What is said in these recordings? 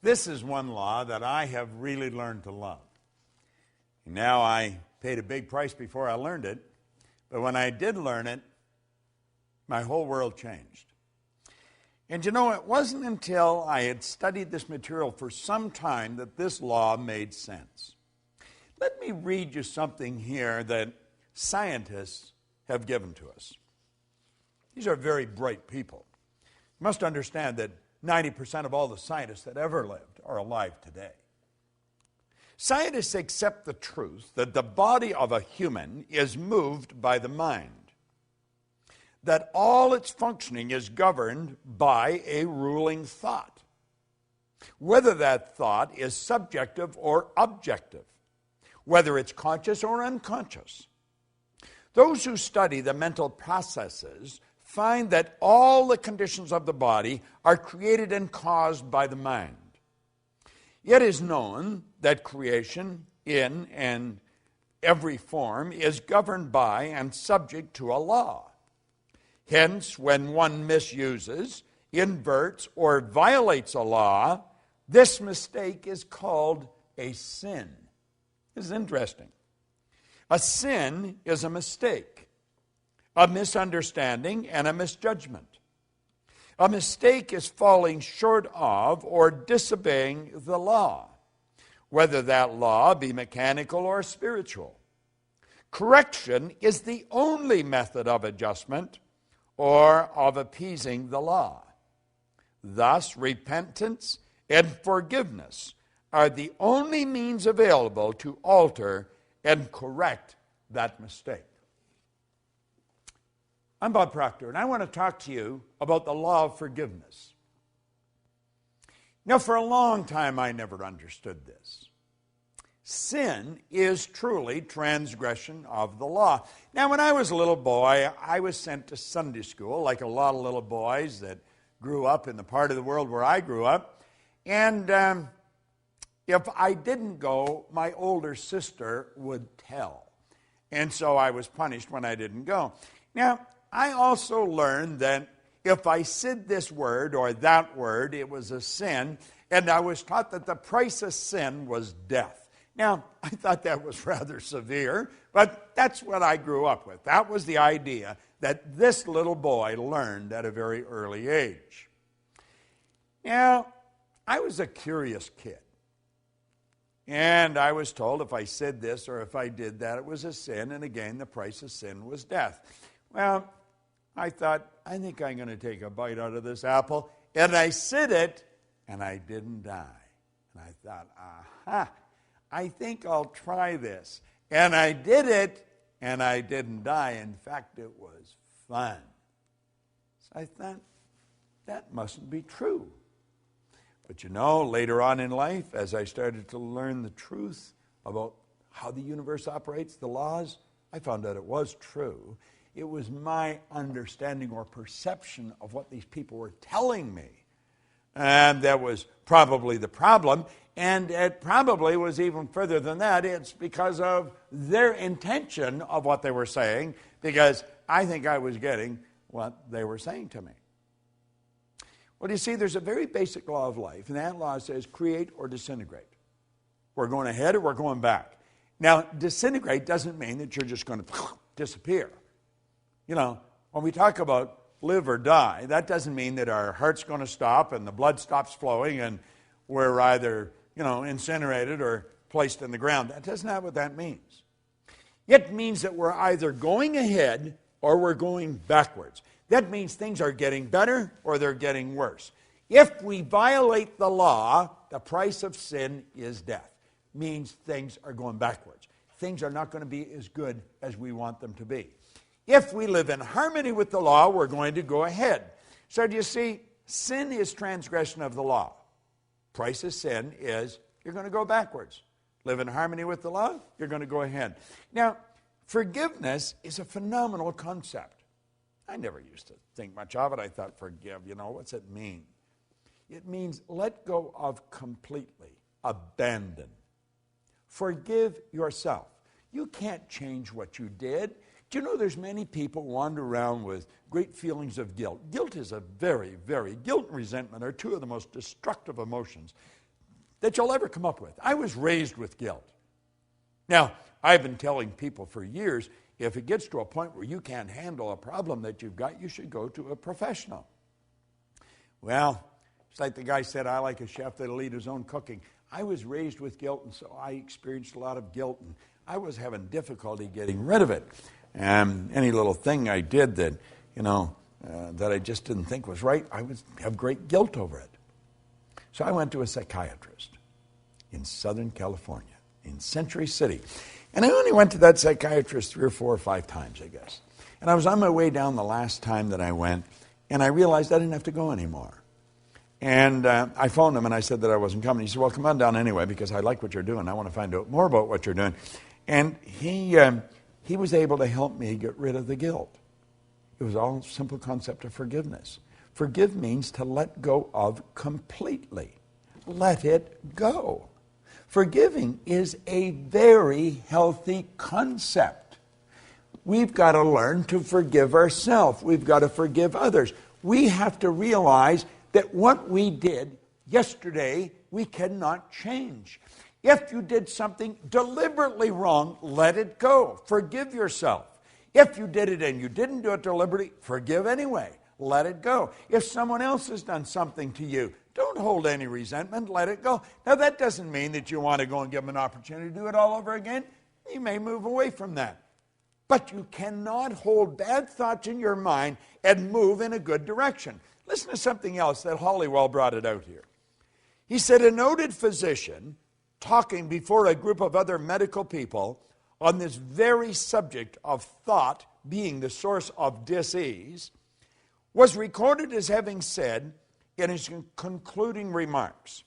This is one law that I have really learned to love. Now, I paid a big price before I learned it, but when I did learn it, my whole world changed. And you know, it wasn't until I had studied this material for some time that this law made sense. Let me read you something here that scientists have given to us. These are very bright people. You must understand that 90% of all the scientists that ever lived are alive today. Scientists accept the truth that the body of a human is moved by the mind, that all its functioning is governed by a ruling thought, whether that thought is subjective or objective, whether it's conscious or unconscious. Those who study the mental processes find that all the conditions of the body are created and caused by the mind. It is known that creation in and every form is governed by and subject to a law. Hence, when one misuses, inverts, or violates a law, this mistake is called a sin. This is interesting. A sin is a mistake, a misunderstanding, and a misjudgment. A mistake is falling short of or disobeying the law, whether that law be mechanical or spiritual. Correction is the only method of adjustment or of appeasing the law. Thus, repentance and forgiveness are the only means available to alter and correct that mistake. I'm Bob Proctor, and I want to talk to you about the law of forgiveness. Now, for a long time, I never understood this. Sin is truly transgression of the law. Now, when I was a little boy, I was sent to Sunday school, like a lot of little boys that grew up in the part of the world where I grew up. And if I didn't go, my older sister would tell. And so I was punished when I didn't go. Now, I also learned that if I said this word or that word, it was a sin, and I was taught that the price of sin was death. Now, I thought that was rather severe, but that's what I grew up with. That was the idea that this little boy learned at a very early age. Now, I was a curious kid, and I was told if I said this or if I did that, it was a sin, and again, the price of sin was death. Well, I thought, I think I'm going to take a bite out of this apple. And I said it, and I didn't die. And I thought, aha, I think I'll try this. And I did it, and I didn't die. In fact, it was fun. So I thought, that mustn't be true. But you know, later on in life, as I started to learn the truth about how the universe operates, the laws, I found out it was true. It was my understanding or perception of what these people were telling me. And that was probably the problem. And it probably was even further than that. It's because of their intention of what they were saying, because I think I was getting what they were saying to me. Well, you see, there's a very basic law of life, and that law says create or disintegrate. We're going ahead or we're going back. Now, disintegrate doesn't mean that you're just going to disappear. You know, when we talk about live or die, that doesn't mean that our heart's going to stop and the blood stops flowing and we're either, incinerated or placed in the ground. That's not what that means. It means that we're either going ahead or we're going backwards. That means things are getting better or they're getting worse. If we violate the law, the price of sin is death. Means things are going backwards. Things are not going to be as good as we want them to be. If we live in harmony with the law, we're going to go ahead. So do you see, sin is transgression of the law. Price of sin is you're going to go backwards. Live in harmony with the law, you're going to go ahead. Now, forgiveness is a phenomenal concept. I never used to think much of it. I thought, forgive, what's it mean? It means let go of completely, abandon. Forgive yourself. You can't change what you did. Do you know there's many people wander around with great feelings of guilt? Guilt and resentment are two of the most destructive emotions that you'll ever come up with. I was raised with guilt. Now, I've been telling people for years, if it gets to a point where you can't handle a problem that you've got, you should go to a professional. Well, it's like the guy said, I like a chef that'll eat his own cooking. I was raised with guilt, and so I experienced a lot of guilt, and I was having difficulty getting rid of it. Any little thing I did that, that I just didn't think was right, I would have great guilt over it. So I went to a psychiatrist in Southern California, in Century City. And I only went to that psychiatrist 3 or 4 or 5 times, I guess. And I was on my way down the last time that I went, and I realized I didn't have to go anymore. And I phoned him and I said that I wasn't coming. He said, well, come on down anyway because I like what you're doing. I want to find out more about what you're doing. And he was able to help me get rid of the guilt. It was all a simple concept of forgiveness. Forgive means to let go of completely. Let it go. Forgiving is a very healthy concept. We've got to learn to forgive ourselves. We've got to forgive others. We have to realize that what we did yesterday, we cannot change. If you did something deliberately wrong, let it go. Forgive yourself. If you did it and you didn't do it deliberately, forgive anyway. Let it go. If someone else has done something to you, don't hold any resentment. Let it go. Now, that doesn't mean that you want to go and give them an opportunity to do it all over again. You may move away from that. But you cannot hold bad thoughts in your mind and move in a good direction. Listen to something else that Hollywell brought it out here. He said, a noted physician talking before a group of other medical people on this very subject of thought being the source of disease was recorded as having said in his concluding remarks,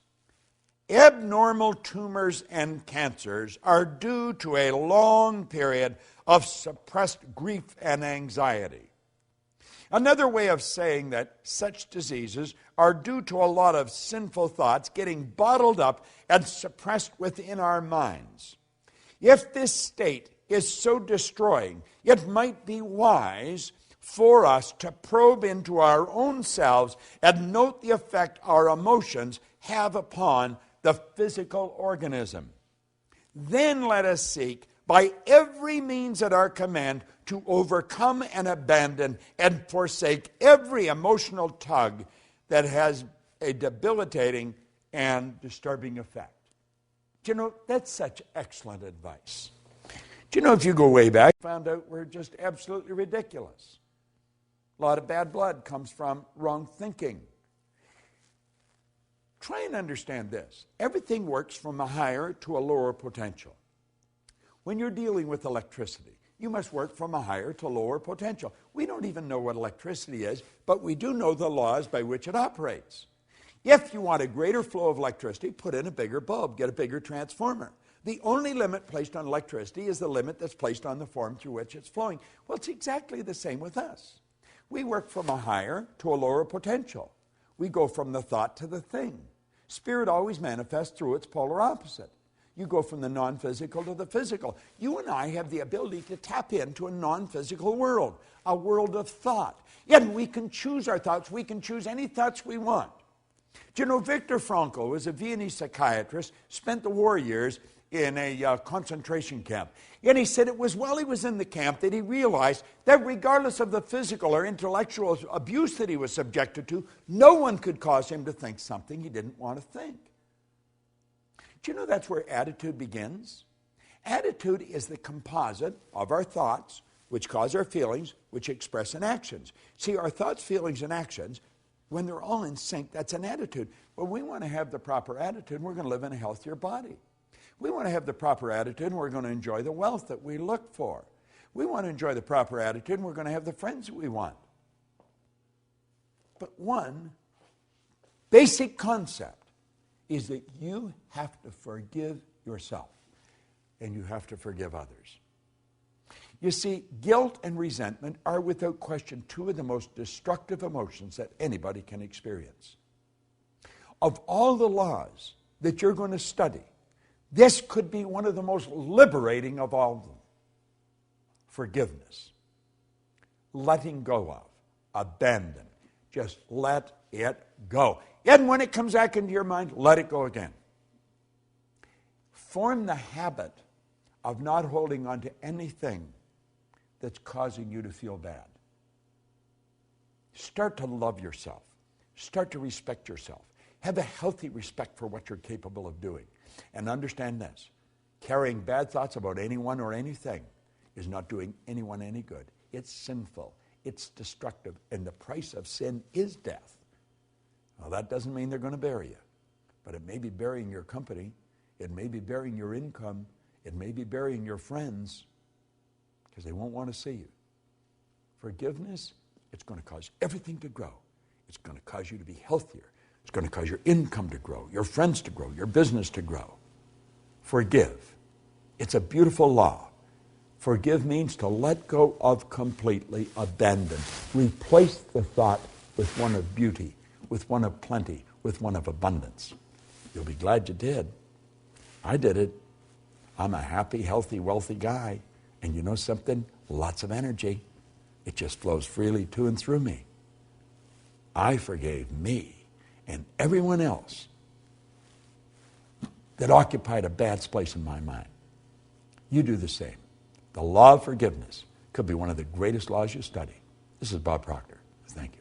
abnormal tumors and cancers are due to a long period of suppressed grief and anxiety. Another way of saying that such diseases are due to a lot of sinful thoughts getting bottled up and suppressed within our minds. If this state is so destroying, it might be wise for us to probe into our own selves and note the effect our emotions have upon the physical organism. Then let us seek by every means at our command to overcome and abandon and forsake every emotional tug that has a debilitating and disturbing effect. Do you know, that's such excellent advice. Do you know, if you go way back, found out we're just absolutely ridiculous. A lot of bad blood comes from wrong thinking. Try and understand this. Everything works from a higher to a lower potential. When you're dealing with electricity, you must work from a higher to lower potential. We don't even know what electricity is, but we do know the laws by which it operates. If you want a greater flow of electricity, put in a bigger bulb, get a bigger transformer. The only limit placed on electricity is the limit that's placed on the form through which it's flowing. Well, it's exactly the same with us. We work from a higher to a lower potential. We go from the thought to the thing. Spirit always manifests through its polar opposite. You go from the non-physical to the physical. You and I have the ability to tap into a non-physical world, a world of thought. And we can choose our thoughts. We can choose any thoughts we want. Do you know, Viktor Frankl was a Viennese psychiatrist, spent the war years in a concentration camp. And he said it was while he was in the camp that he realized that regardless of the physical or intellectual abuse that he was subjected to, no one could cause him to think something he didn't want to think. Do you know that's where attitude begins? Attitude is the composite of our thoughts, which cause our feelings, which express in actions. See, our thoughts, feelings, and actions, when they're all in sync, that's an attitude. Well, we want to have the proper attitude, and we're going to live in a healthier body. We want to have the proper attitude, and we're going to enjoy the wealth that we look for. We want to enjoy the proper attitude, and we're going to have the friends that we want. But one basic concept is that you have to forgive yourself, and you have to forgive others. You see, guilt and resentment are without question two of the most destructive emotions that anybody can experience. Of all the laws that you're going to study, this could be one of the most liberating of all of them. Forgiveness. Letting go of. Abandon. Just let it go. And when it comes back into your mind, let it go again. Form the habit of not holding on to anything that's causing you to feel bad. Start to love yourself. Start to respect yourself. Have a healthy respect for what you're capable of doing. And understand this, carrying bad thoughts about anyone or anything is not doing anyone any good. It's sinful. It's destructive. And the price of sin is death. Now, that doesn't mean they're going to bury you, but it may be burying your company. It may be burying your income. It may be burying your friends because they won't want to see you. Forgiveness, it's going to cause everything to grow. It's going to cause you to be healthier. It's going to cause your income to grow, your friends to grow, your business to grow. Forgive. It's a beautiful law. Forgive means to let go of completely, abandon. Replace the thought with one of beauty, with one of plenty, with one of abundance. You'll be glad you did. I did it. I'm a happy, healthy, wealthy guy. And you know something? Lots of energy. It just flows freely to and through me. I forgave me and everyone else that occupied a bad place in my mind. You do the same. The law of forgiveness could be one of the greatest laws you study. This is Bob Proctor. Thank you.